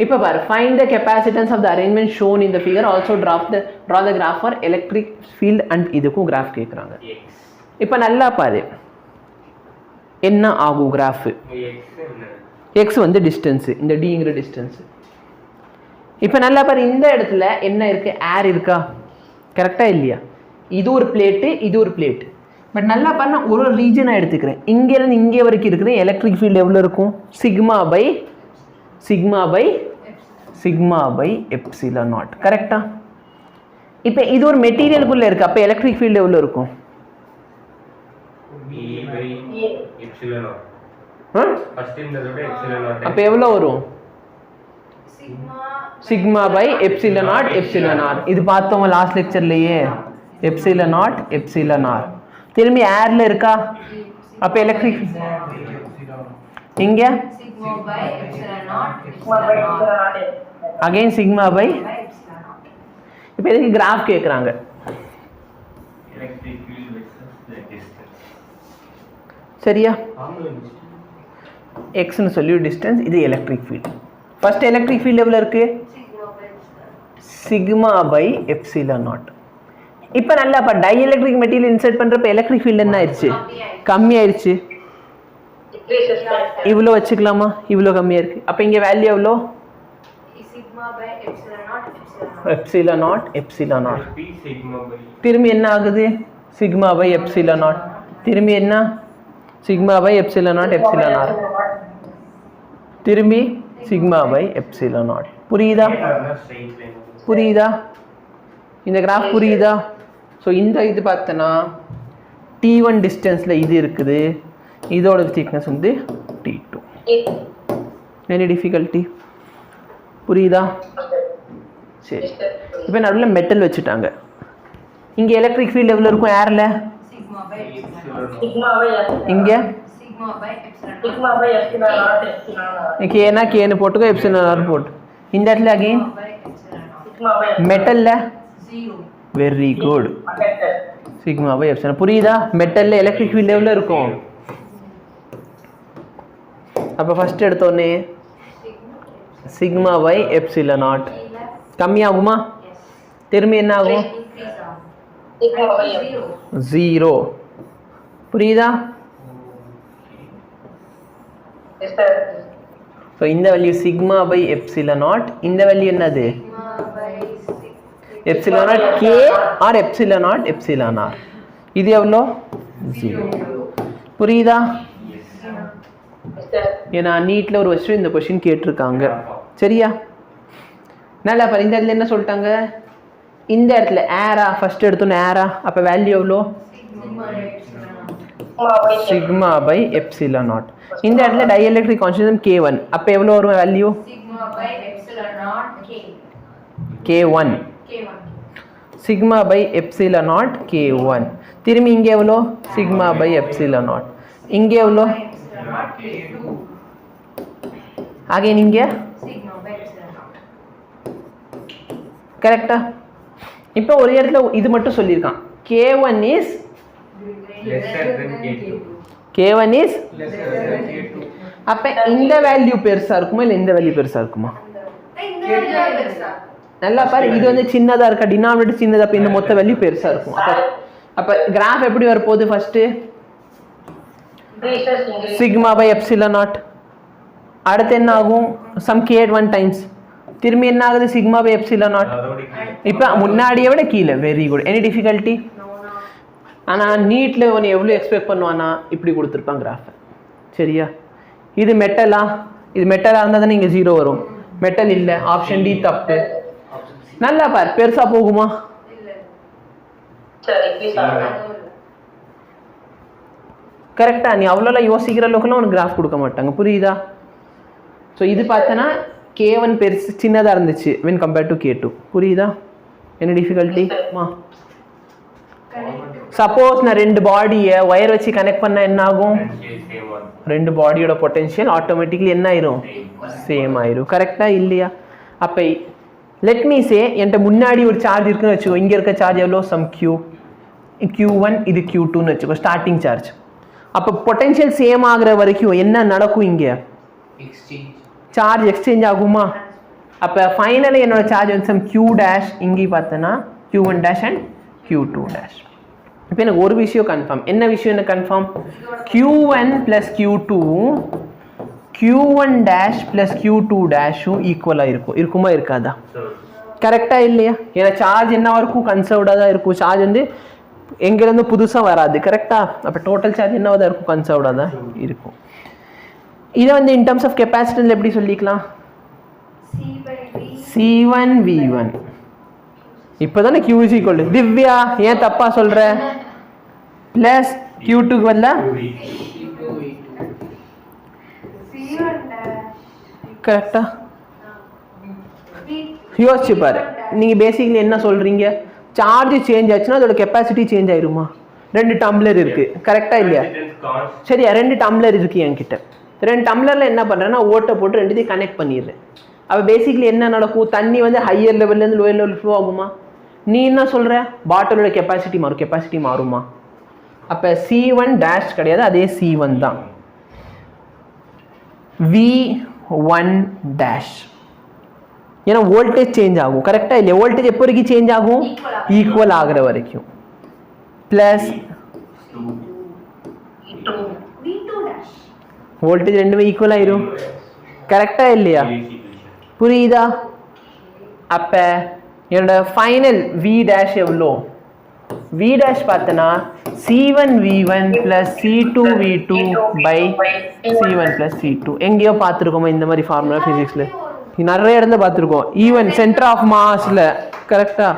இப்போ பாரு, find the capacitance of the arrangement shown in the figure, also draw the graph for electric field and இதுக்கும் graph கேக்குறாங்க. இப்போ நல்லா பாரு, என்ன ஆகும் graph? x வந்து distance, இந்த dங்கிற distance. இப்போ நல்லா பாரு, இந்த இடத்துல என்ன இருக்கு? ஏர் இருக்கா? கரெக்டா இல்லையா? இது ஒரு பிளேட், இது ஒரு பிளேட். பட் நல்லா பாரு, ஒரு ரீஜனை எடுத்துக்கிறேன். இங்க இருந்து இங்கே வரைக்கும் இருக்குது எலக்ட்ரிக் ஃபீல்ட் எவ்வளவு இருக்கும்? Sigma by epsilon naught. கரெக்டா? இப்போ இது ஒரு மெட்டீரியலுக்குள்ள இருக்கு. அப்ப எலக்ட்ரிக் ஃபீல்ட் எவ்வளவு இருக்கும்? அப்ப எவ்வளவு வரும்? Sigma by epsilon naught epsilon R. இது பார்த்தோம் லாஸ்ட் லெக்சர்லயே. Epsilon naught epsilon R. திரும்பி ஏர்ல இருக்கா? அப்ப எலக்ட்ரிக் இங்க அகைன் சிக்மா பை. இப்போ இதுக்கு கிராஃப் கேக்குறாங்க. சரியா? x னு சொல்லி டிஸ்டன்ஸ், இது electric field. First electric field எவ்வளவு இருக்கு? Sigma by epsilon naught. இப்போ நல்லா பா, டை எலக்ட்ரிக் மெட்டீரியல் இன்சர்ட் பண்றப்ப எலக்ட்ரிக் ஃபீல்ட் என்ன ஆயிருச்சு? கம்மி ஆயிருச்சு. இவ்வளோ வச்சுக்கலாமா? இவ்வளோ கம்மியா இருக்கு. அப்ப இங்க வேல்யூ எவ்வளோ? Epsilon naught epsilon R. திரும்பி என்ன ஆகுது? Sigma by epsilon naught. திரும்பி என்ன? Sigma by epsilon naught epsilon R. திரும்பி சிக்மா பை எப்சிலான் நாட். புரியுதா? புரியுதா? இந்த கிராஃப் புரியுதா? ஸோ இந்த இது பார்த்தனா T1 டிஸ்டன்ஸ்ல இது இருக்குது, இதோட திக்னஸ் வந்து T2. Any difficulty? புரியுதா? சரி. இப்போ நடுவில் மெட்டல் வச்சுட்டாங்க. இங்க எலக்ட்ரிக் ஃபீல்ட் எவ்வளவு இருக்கும் ஏர்ல? இங்க கேனா கேன்னு போட்டுக்கோ, எப்சிலான் ஆர் போட்டு. இந்த இடத்துல அகைன் மெட்டல்ல very good, sigma by epsilon. புரியுதா? மெட்டல்ல எலக்ட்ரிக் ஃபீல்ட் எவ்வளவு இருக்கும்? அப்ப ஃபர்ஸ்ட் எடுத்தோனே சிக்மா பை எப்சிலான் நாட் கம்மியாகுமா? திரும்பி என்ன ஆகும்? 0. புரியுதா? ஸோ இந்த value sigma by epsilon naught. இந்த வேல்யூ என்னது? Epsilon naught K R epsilon naught epsilon R. இது எவ்வளோ? 0. புரியுதா? ஏன்னா நீட்ல ஒரு வருஷம் இந்த கொஸ்டின் கேட்டிருக்காங்க. சரியா? நல்லா பாரு, இந்த இடத்துல என்ன சொல்லிட்டாங்க? இந்த இடத்துல ஏரா ஃபர்ஸ்ட் எடுத்தோன்னு ஏரா. அப்ப வேல்யூ எவ்வளோ? Sigma by epsilon naught. இந்த இடத்துல டைஎலக்ட்ரிக் கான்ஸ்டன்ட் K1. அப்ப எவ்வளோ வரும் value? K1. Sigma by epsilon naught K1. திரும்பி இங்கே எவ்வளோ? Sigma by epsilon naught. இங்கே எவ்வளோ? அகைன் இங்கே கரெக்டா? இப்போ ஒரு இடத்துல இது மட்டும் சொல்லியிருக்கான். K1 is அப்ப இந்த வேல்யூ பெருசா இருக்குமா இல்ல இந்த வேல்யூ பெருசா இருக்குமா? நல்லா பாரு, இது வந்து சின்னதா இருக்கா, டினாமினேட்டர் சின்னதா, அப்ப இந்த மொத்த வேல்யூ பெருசா இருக்கும். அப்ப கிராஃப் எப்படி வர போகுது? First sigma by epsilon naught. அடுத்து என்ன ஆகும்? Some K1 times. திரும்பி என்ன ஆகுது? Sigma by epsilon naught. இப்ப முன்னாடியை விட கீழே. Very good. Any difficulty? ஆனா நீட்ல ஒன்று எவ்வளோ எக்ஸ்பெக்ட் பண்ணுவானா? இப்படி கொடுத்துருப்பான் கிராஃப். சரியா? இது மெட்டலா? இது மெட்டலா இருந்தா தானே இங்க 0 வரும். மெட்டல் இல்ல, ஆப்ஷன் டி தப்பு. நல்லா பாரு, பெருசா போகுமா? கரெக்டா? நீ அவ்வளோ யோசிக்கிற அளவுக்குலாம் உனக்கு கிராஃப் கொடுக்க மாட்டாங்க. புரியுதா? ஸோ இது பார்த்தனா K1 பெருசு சின்னதா இருந்துச்சு when compared to K2. புரியுதா? என்ன டிஃபிகல்ட்டி? சப்போஸ் நான் ரெண்டு பாடியை ஒயர் வச்சு கனெக்ட் பண்ணா என்ன ஆகும்? ரெண்டு பாடியோட பொட்டன்ஷியல் ஆட்டோமேட்டிக்கலி என்ன ஆயிரும்? சேம் ஆயிரும். கரெக்டா இல்லையா? அப்ப லெட் மீ சே என்கிட்ட முன்னாடி ஒரு சார்ஜ் இருக்குன்னு வச்சுக்கோ. இங்க இருக்க சார்ஜ் எவ்வளோ? சம் Q1, இது Q2ன்னு வச்சுக்கோ, ஸ்டார்டிங் சார்ஜ். அப்போ பொட்டன்ஷியல் சேம் ஆகுற வரைக்கும் என்ன நடக்கும்? இங்க சார்ஜ் எக்ஸ்சேஞ்ச் ஆகுமா? அப்போ ஃபைனலி என்னோட சார்ஜ் வந்து சம் q டேஷ் இங்கே பார்த்தோன்னா q1 dash and q2 dash. இப்போ எனக்கு ஒரு விஷயம் கன்ஃபார்ம். என்ன விஷயம் எனக்கு confirm? q1 plus q2 q1 dash plus q2 டேஷும் ஈக்குவலாக இருக்கும். இருக்குமா இருக்காதா? கரெக்டாக இல்லையா? ஏன்னா சார்ஜ் என்ன இருக்கும்? கன்சர்வ்டாக தான் இருக்கும். சார்ஜ் வந்து எங்கேருந்து புதுசாக வராது. கரெக்டாக? அப்போ டோட்டல் சார்ஜ் என்னவாக தான் இருக்கும்? கன்சர்வ்டாக தான் இருக்கும். இதை வந்து இன் டர்ம்ஸ் ஆஃப் கெப்பாசிட்டன்ஸ் எப்படி சொல்லிக்கலாம்? C1 V1. இப்போ தானே Q is equal to Divya ஏன் தப்பா சொல்ற? பிளஸ் Q2 க்கு வரல கரெக்டா? யோசிச்சு பாரு. நீங்க பேசிக்கலி என்ன சொல்றீங்க? சார்ஜ் சேஞ்ச் ஆச்சுன்னா அதோட கெப்பாசிட்டி சேஞ்ச் ஆயிருமா? 2 டம்ளர் இருக்கு. கரெக்டா இல்லையா? சரியா? 2 டம்ளர் இருக்கு என்கிட்ட. 2 டம்ளர்ல என்ன பண்றேன்னா ஓட்டை போட்டு ரெண்டுத்தையும் கனெக்ட் பண்ணிடுறேன். அப்போ பேசிக்கலி என்ன நடக்கும்? தண்ணி வந்து ஹையர் லெவல்லேருந்து லோயர் லெவல் ஃப்ளோ ஆகுமா? நீ என்ன சொல்ற? பாட்டிலோட கெப்பாசிட்டி மாறும். கெப்பாசிட்டி மாறுமா? அப்போ C1 டேஷ் கிடையாது, அதே C1 தான். V1 டேஷ் ஏன்னா வோல்டேஜ் சேஞ்ச் ஆகும். கரெக்டாக இல்லையா? வோல்டேஜ் எப்போ வரைக்கும் சேஞ்ச் ஆகும்? ஈக்குவல் ஆகிற வரைக்கும். ப்ளஸ் வோல்டேஜ் ரெண்டுமே ஈக்குவல் ஆயிரும். கரெக்டாக இல்லையா? புரியுதா? அப்போ என்னோட ஃபைனல் V டேஷ் எவ்வளோ? V டேஷ் பார்த்தனா C1 V1 plus C2 V2 by C1 plus C2. எங்கேயோ பார்த்துருக்கோமா இந்த மாதிரி ஃபார்முலா ஃபிசிக்ஸில்? நிறைய இடத்துல பார்த்துருக்கோம். ஈவன் சென்டர் ஆஃப் மாஸில். கரெக்டா?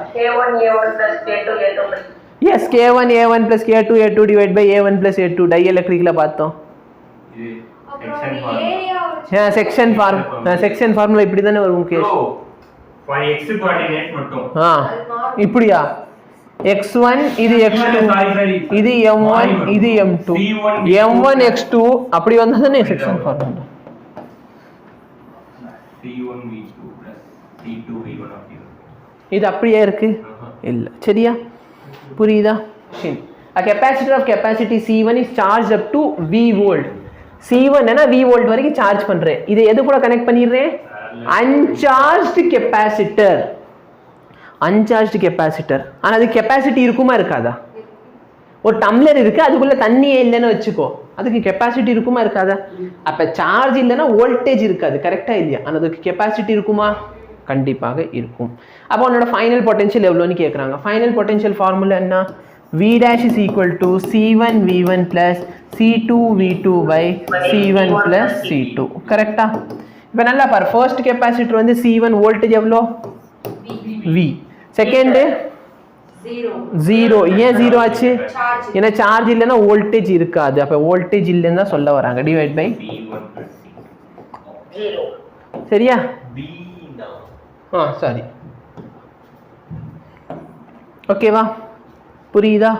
Yes, K1 A1 plus K2 A2 divide by A1 plus A2 டை எலக்ட்ரிக்கில் பார்த்தோம். செக்ஷன் ஃபார்முலா இப்படி தானே வரும் முகேஷ்? இப்படியா? x1 இது x2 இது m1 இது m2 m1 x2 அப்படி வந்தா தானே செக்ஷன் ஃபார்முலா. இது அப்படியே இருக்கு இல்ல? சரியா? புரியுதா? சரி. A capacitor of capacity C1 is charged up to V volt. C1 என்ன V வோல்ட் வரைக்கும் சார்ஜ் பண்றேன். இதை எது கூட கனெக்ட் பண்ணிடுறேன்? Uncharged capacitor. Uncharged capacitor. ஆனால் அது கெப்பாசிட்டி இருக்குமா இருக்காதா? ஒரு டம்ளர் இருக்கு, அதுக்குள்ள தண்ணியே இல்லைன்னு வச்சுக்கோ, அதுக்கு கெப்பாசிட்டி இருக்குமா இருக்காதா? அப்போ சார்ஜ் இல்லைன்னா வோல்டேஜ் இருக்காது. கரெக்டா இல்லையா? ஆனால் அதுக்கு கெப்பாசிட்டி இருக்குமா? கண்டிப்பாக இருக்கும். அப்போ உன்னோட ஃபைனல் பொட்டன்ஷியல் எவ்வளோன்னு கேட்குறாங்க. ஃபைனல் பொட்டன்ஷியல் ஃபார்முலா என்ன? V dash is equal to C1 V1 plus C2 V2 by C1 plus C2. கரெக்டா? இப்போ நல்லா பாரு. ஃபர்ஸ்ட் கெப்பாசிட்டர் வந்து C1 வோல்டேஜ் எவ்வளோ? V. செகண்ட் 0. ஏன் 0 ஆச்சு? ஏன்னா சார்ஜ் இல்லைன்னா வோல்டேஜ் இருக்காது. அப்போ வோல்டேஜ் இல்லைன்னு தான் சொல்ல வராங்க. Divide by 0. சரியா? சாரி. ஓகேவா? புரியுதா?